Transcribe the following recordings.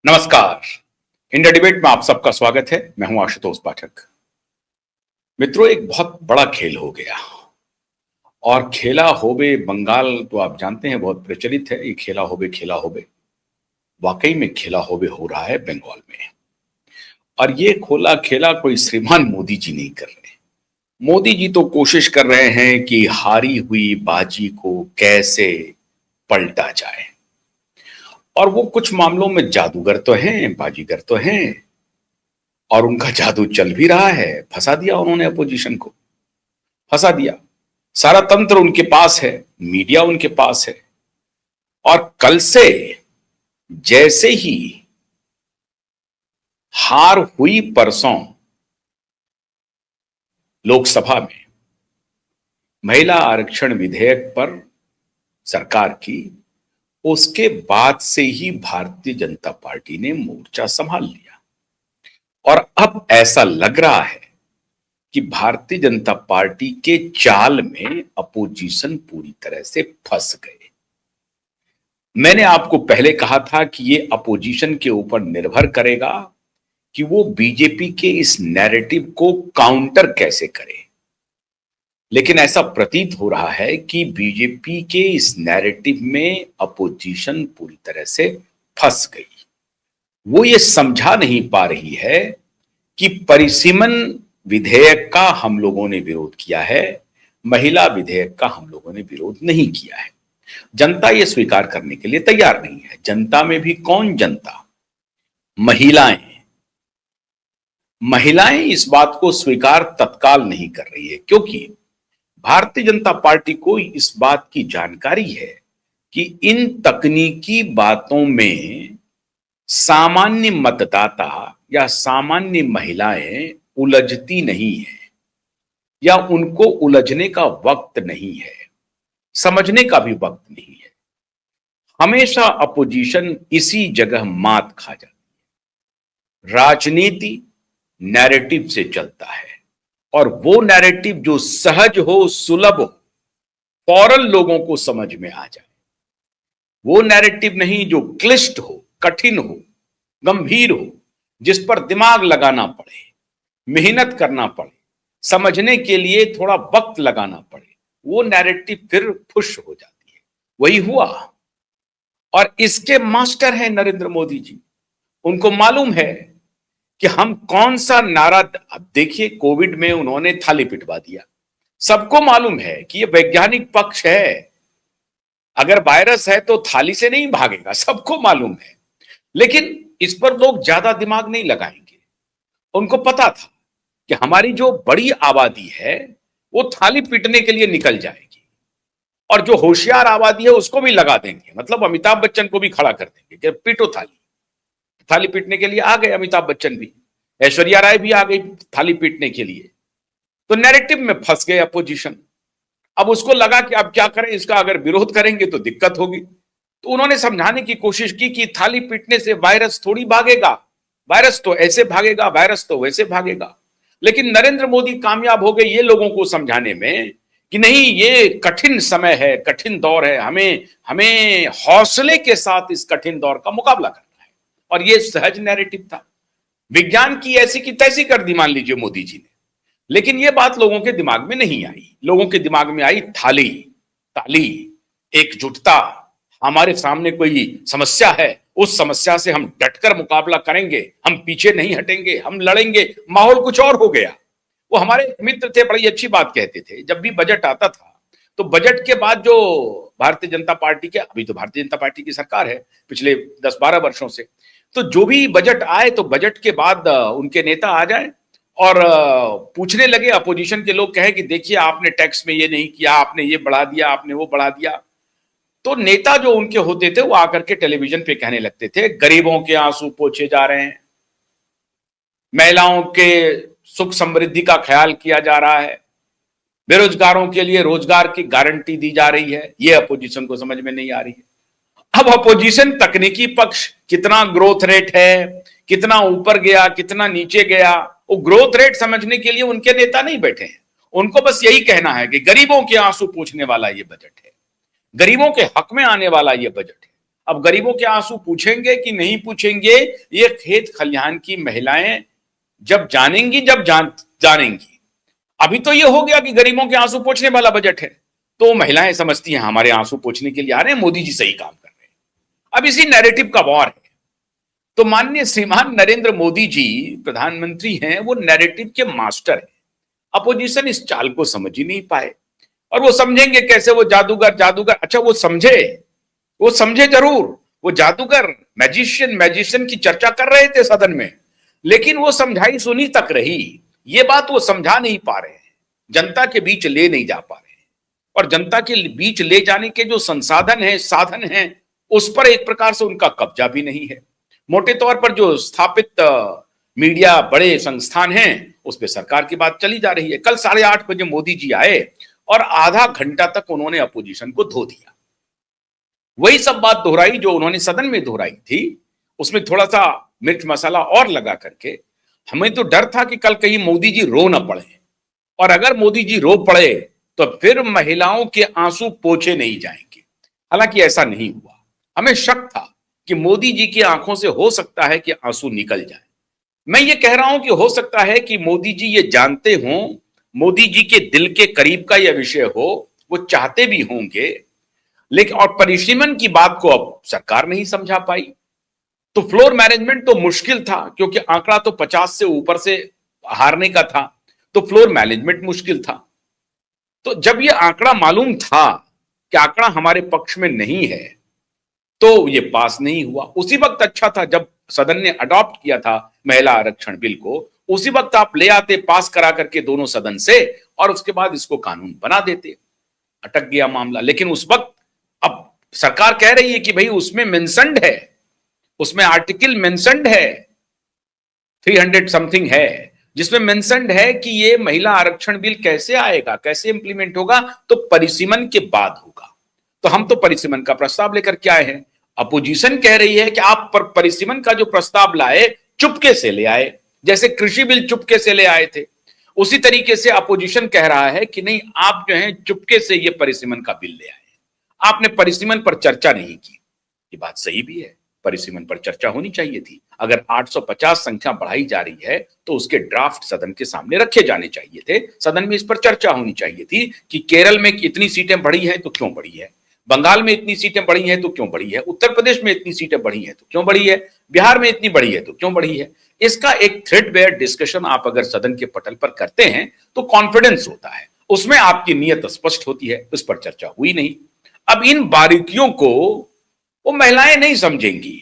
नमस्कार। India debate में आप सबका स्वागत है। मैं हूं आशुतोष पाठक। मित्रों, एक बहुत बड़ा खेल हो गया और खेला होबे बंगाल तो आप जानते हैं बहुत प्रचलित है। ये खेला होबे वाकई में खेला होबे हो रहा है बंगाल में। और ये खोला खेला कोई श्रीमान मोदी जी नहीं कर रहे। मोदी जी तो कोशिश कर रहे हैं कि हारी हुई बाजी को कैसे पलटा जाए, और वो कुछ मामलों में जादूगर तो हैं, बाजीगर तो हैं, और उनका जादू चल भी रहा है। फंसा दिया उन्होंने, अपोजिशन को फंसा दिया। सारा तंत्र उनके पास है, मीडिया उनके पास है। और कल से जैसे ही हार हुई परसों लोकसभा में महिला आरक्षण विधेयक पर सरकार की, उसके बाद से ही भारतीय जनता पार्टी ने मोर्चा संभाल लिया। और अब ऐसा लग रहा है कि भारतीय जनता पार्टी के चाल में अपोजिशन पूरी तरह से फंस गए। मैंने आपको पहले कहा था कि ये अपोजिशन के ऊपर निर्भर करेगा कि वो बीजेपी के इस नैरेटिव को काउंटर कैसे करे। लेकिन ऐसा प्रतीत हो रहा है कि बीजेपी के इस नैरेटिव में अपोजिशन पूरी तरह से फंस गई। वो ये समझा नहीं पा रही है कि परिसीमन विधेयक का हम लोगों ने विरोध किया है, महिला विधेयक का हम लोगों ने विरोध नहीं किया है। जनता ये स्वीकार करने के लिए तैयार नहीं है। जनता में भी कौन जनता? महिलाएं इस बात को स्वीकार तत्काल नहीं कर रही है, क्योंकि भारतीय जनता पार्टी को इस बात की जानकारी है कि इन तकनीकी बातों में सामान्य मतदाता या सामान्य महिलाएं उलझती नहीं है, या उनको उलझने का वक्त नहीं है, समझने का भी वक्त नहीं है। हमेशा अपोजिशन इसी जगह मात खा जाती है। राजनीति नैरेटिव से चलता है, और वो नैरेटिव जो सहज हो, सुलभ हो, फौरन लोगों को समझ में आ जाए। वो नैरेटिव नहीं जो क्लिष्ट हो, कठिन हो, गंभीर हो, जिस पर दिमाग लगाना पड़े, मेहनत करना पड़े, समझने के लिए थोड़ा वक्त लगाना पड़े, वो नैरेटिव फिर फुश हो जाती है। वही हुआ। और इसके मास्टर हैं नरेंद्र मोदी जी। उनको मालूम है कि हम कौन सा नारा। अब देखिए, कोविड में उन्होंने थाली पिटवा दिया। सबको मालूम है कि ये वैज्ञानिक पक्ष है। अगर वायरस है तो थाली से नहीं भागेगा, सबको मालूम है। लेकिन इस पर लोग ज्यादा दिमाग नहीं लगाएंगे। उनको पता था कि हमारी जो बड़ी आबादी है वो थाली पीटने के लिए निकल जाएगी, और जो होशियार आबादी है उसको भी लगा देंगे। मतलब अमिताभ बच्चन को भी खड़ा कर देंगे कि पीटो थाली। थाली पीटने के लिए आ गए अमिताभ बच्चन भी, ऐश्वर्या राय भी आ गई थाली पीटने के लिए। तो नैरेटिव में फंस गए अपोजिशन। अब उसको लगा कि अब क्या करें, इसका अगर विरोध करेंगे तो दिक्कत होगी। तो उन्होंने समझाने की कोशिश की कि थाली पीटने से वायरस थोड़ी भागेगा, वायरस तो ऐसे भागेगा, वायरस तो वैसे भागेगा। लेकिन नरेंद्र मोदी कामयाब हो गए ये लोगों को समझाने में कि नहीं, ये कठिन समय है, कठिन दौर है, हमें हमें हौसले के साथ इस कठिन दौर का मुकाबला करना है। और ये सहज नैरेटिव था। विज्ञान की ऐसी की तैसी कर दी, मान लीजिए मोदी जी ने। लेकिन यह बात लोगों के दिमाग में नहीं आई। लोगों के दिमाग में आई थाली, ताली, एकजुटता। हमारे सामने कोई समस्या है, उस समस्या से हम डटकर मुकाबला करेंगे, हम पीछे नहीं हटेंगे, हम लड़ेंगे। माहौल कुछ और हो गया। वो हमारे मित्र थे, बड़ी अच्छी बात कहते थे। जब भी बजट आता था तो बजट के बाद जो भारतीय जनता पार्टी के, अभी तो भारतीय जनता पार्टी की सरकार है पिछले 10-12 वर्षों से, तो जो भी बजट आए तो बजट के बाद उनके नेता आ जाए और पूछने लगे, अपोजिशन के लोग कहे कि देखिए आपने टैक्स में ये नहीं किया, आपने ये बढ़ा दिया, आपने वो बढ़ा दिया। तो नेता जो उनके होते थे वो आकर के टेलीविजन पे कहने लगते थे, गरीबों के आंसू पोंछे जा रहे हैं, महिलाओं के सुख समृद्धि का ख्याल किया जा रहा है, बेरोजगारों के लिए रोजगार की गारंटी दी जा रही है। ये अपोजिशन को समझ में नहीं आ रही है। अब अपोजिशन तकनीकी पक्ष, कितना ग्रोथ रेट है, कितना ऊपर गया, कितना नीचे गया, वो ग्रोथ रेट समझने के लिए उनके नेता नहीं बैठे हैं। उनको बस यही कहना है कि गरीबों के आंसू पूछने वाला ये बजट है, गरीबों के हक में आने वाला ये बजट है। अब गरीबों के आंसू पूछेंगे कि नहीं पूछेंगे, ये खेत खलिहान की महिलाएं जब जानेंगी, जानेंगी। अभी तो ये हो गया कि गरीबों के आंसू पोंछने वाला बजट है, तो महिलाएं समझती हैं हमारे आंसू पोंछने के लिए आ रहे हैं, मोदी जी सही काम कर रहे हैं। अब इसी नैरेटिव का वॉर है। तो माननीय श्रीमान नरेंद्र मोदी जी प्रधानमंत्री हैं, वो नैरेटिव के मास्टर हैं। अपोजिशन इस चाल को समझ ही नहीं पाए, और वो समझेंगे कैसे? वो जादूगर जादूगर, अच्छा वो समझे जरूर। वो जादूगर मैजिशियन की चर्चा कर रहे थे सदन में, लेकिन वो समझाई सुनी तक रही। ये बात वो समझा नहीं पा रहे हैं, जनता के बीच ले नहीं जा पा रहे हैं। और जनता के बीच ले जाने के जो संसाधन है, साधन है, उस पर एक प्रकार से उनका कब्जा भी नहीं है। मोटे तौर पर जो स्थापित मीडिया बड़े संस्थान हैं, उस पर सरकार की बात चली जा रही है। कल 8:30 बजे मोदी जी आए और आधा घंटा तक उन्होंने अपोजिशन को धो दिया। वही सब बात दोहराई जो उन्होंने सदन में दोहराई थी, उसमें थोड़ा सा मिर्च मसाला और लगा करके। हमें तो डर था कि कल कहीं मोदी जी रो ना पड़े, और अगर मोदी जी रो पड़े तो फिर महिलाओं के आंसू पोंछे नहीं जाएंगे। हालांकि ऐसा नहीं हुआ। हमें शक था कि मोदी जी की आंखों से हो सकता है कि आंसू निकल जाए। मैं ये कह रहा हूं कि हो सकता है कि मोदी जी ये जानते हों, मोदी जी के दिल के करीब का यह विषय हो, वो चाहते भी होंगे, लेकिन और परिसीमन की बात को अब सरकार नहीं समझा पाई। तो फ्लोर मैनेजमेंट तो मुश्किल था, क्योंकि आंकड़ा तो 50 से ऊपर से हारने का था, तो फ्लोर मैनेजमेंट मुश्किल था। तो जब यह आंकड़ा मालूम था कि आंकड़ा हमारे पक्ष में नहीं है, तो ये पास नहीं हुआ। उसी वक्त अच्छा था जब सदन ने अडॉप्ट किया था महिला आरक्षण बिल को, उसी वक्त आप ले आते, पास करा करके दोनों सदन से, और उसके बाद इसको कानून बना देते। अटक गया मामला। लेकिन उस वक्त, अब सरकार कह रही है कि भाई उसमें मेंशन्ड है, उसमें आर्टिकल मेंशन्ड है, 300 समथिंग है, जिसमें मेंशन्ड है कि ये महिला आरक्षण बिल कैसे आएगा, कैसे इंप्लीमेंट होगा, तो परिसीमन के बाद होगा। तो हम तो परिसीमन का प्रस्ताव लेकर के आए हैं। अपोजिशन कह रही है कि आप परिसीमन का जो प्रस्ताव लाए, चुपके से ले आए, जैसे कृषि बिल चुपके से ले आए थे। उसी तरीके से अपोजिशन कह रहा है कि नहीं, आप जो है चुपके से ये परिसीमन का बिल ले आए, आपने परिसीमन पर चर्चा नहीं की। ये बात सही भी है, परिसीमन पर चर्चा होनी चाहिए थी। अगर 850 संख्या बढ़ाई जा रही है तो उसके ड्राफ्ट सदन के सामने रखे जाने चाहिए थे। सदन में इस पर चर्चा होनी चाहिए थी कि केरल में इतनी सीटें बढ़ी हैं तो क्यों बढ़ी है, बंगाल में इतनी सीटें बढ़ी हैं तो क्यों बढ़ी है, उत्तर प्रदेश में इतनी सीटें बढ़ी हैं तो क्यों बढ़ी है, बिहार में इतनी बढ़ी है तो क्यों बढ़ी है। इसका एक थ्रेडबेयर डिस्कशन आप अगर सदन के पटल पर करते हैं तो कॉन्फिडेंस होता है, उसमें आपकी नीयत स्पष्ट होती है। उस पर चर्चा हुई नहीं। अब इन बारीकियों को वो महिलाएं नहीं समझेंगी।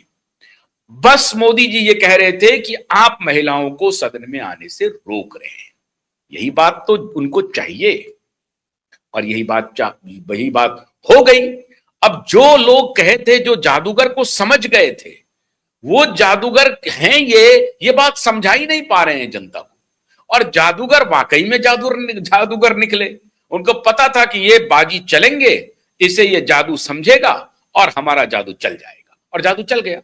बस मोदी जी ये कह रहे थे कि आप महिलाओं को सदन में आने से रोक रहे हैं। यही बात तो उनको चाहिए, और वही बात हो गई। अब जो लोग कहे थे, जो जादूगर को समझ गए थे, वो जादूगर हैं, ये बात समझा ही नहीं पा रहे हैं जनता को। और जादूगर वाकई में जादूगर निकले। उनको पता था कि ये बाजी चलेंगे, इसे ये जादू समझेगा और हमारा जादू चल जाएगा, और जादू चल गया।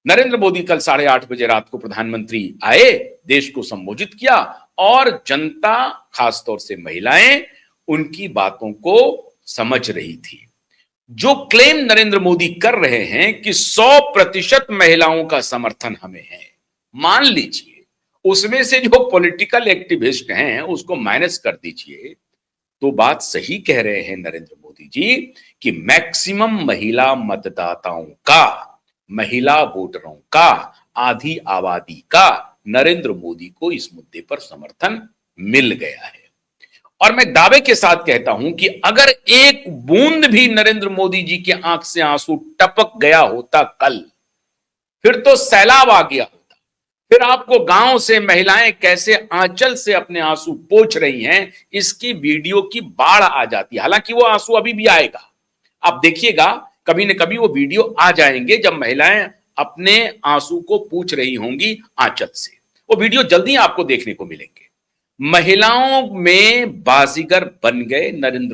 नरेंद्र मोदी कल 8:30 बजे रात को प्रधानमंत्री आए, देश को संबोधित किया, और जनता, खासतौर से महिलाएं, उनकी बातों को समझ रही थी। जो क्लेम नरेंद्र मोदी कर रहे हैं कि 100% महिलाओं का समर्थन हमें है, मान लीजिए उसमें से जो पॉलिटिकल एक्टिविस्ट हैं उसको माइनस कर दीजिए, तो बात सही कह रहे हैं नरेंद्र मोदी जी कि मैक्सिमम महिला मतदाताओं का, महिला वोटरों का, आधी आबादी का नरेंद्र मोदी को इस मुद्दे पर समर्थन मिल गया है। और मैं दावे के साथ कहता हूं कि अगर एक बूंद भी नरेंद्र मोदी जी की आंख से आंसू टपक गया होता कल, फिर तो सैलाब आ गया होता। फिर आपको गांव से महिलाएं कैसे आंचल से अपने आंसू पोंछ रही हैं, इसकी वीडियो की बाढ़ आ जाती। हालांकि वो आंसू अभी भी आएगा, आप देखिएगा, कभी न कभी वो वीडियो आ जाएंगे जब महिलाएं अपने आंसू को पूछ रही होंगी आंचल से। वो वीडियो जल्दी आपको देखने को मिलेंगे। महिलाओं में बाजीगर बन गए नरेंद्र